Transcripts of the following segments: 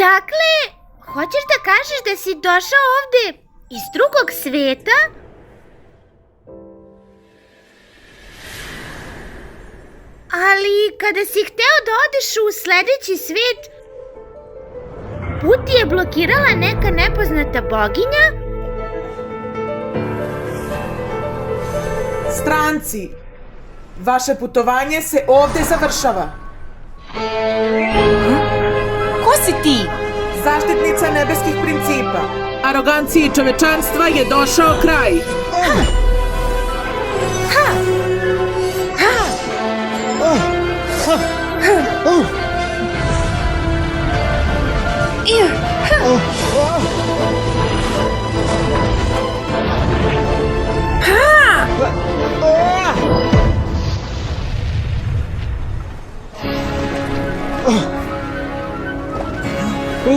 Dakle, hoćeš da kažeš da si došao ovde iz drugog sveta? Ali kada si hteo da odeš u sledeći svet, put ti je blokirala neka nepoznata boginja? Stranci, vaše putovanje se ovde završava. Ko si ti? Zaštitnica nebeskih principa. Aroganciji čovečanstva je došao kraj.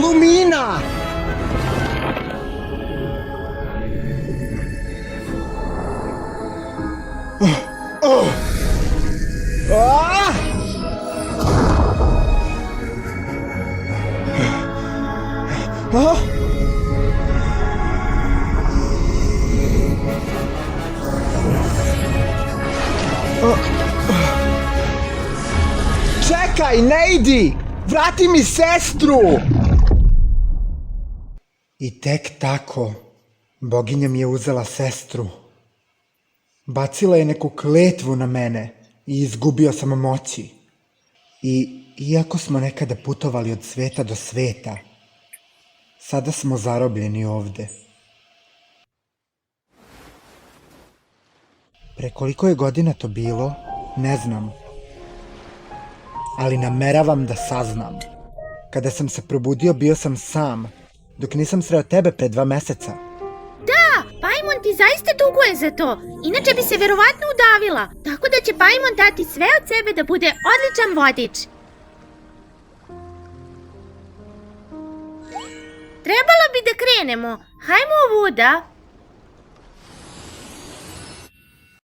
Lumina! Čekaj, ne idi! Vrati mi sestru! I tek tako, boginja mi je uzela sestru. Bacila je neku kletvu na mene i izgubio sam moći. I iako smo nekada putovali od sveta do sveta, sada smo zarobljeni ovde. Pre koliko je godina to bilo, ne znam. Ali nameravam da saznam. Kada sam se probudio, bio sam sam, dok nisam sreo tebe pre 2 meseca. Da, Paimon ti zaista duguje za to, inače bi se verovatno udavila, tako da će Paimon dati sve od sebe da bude odličan vodič. Trebalo bi da krenemo, hajmo ovuda.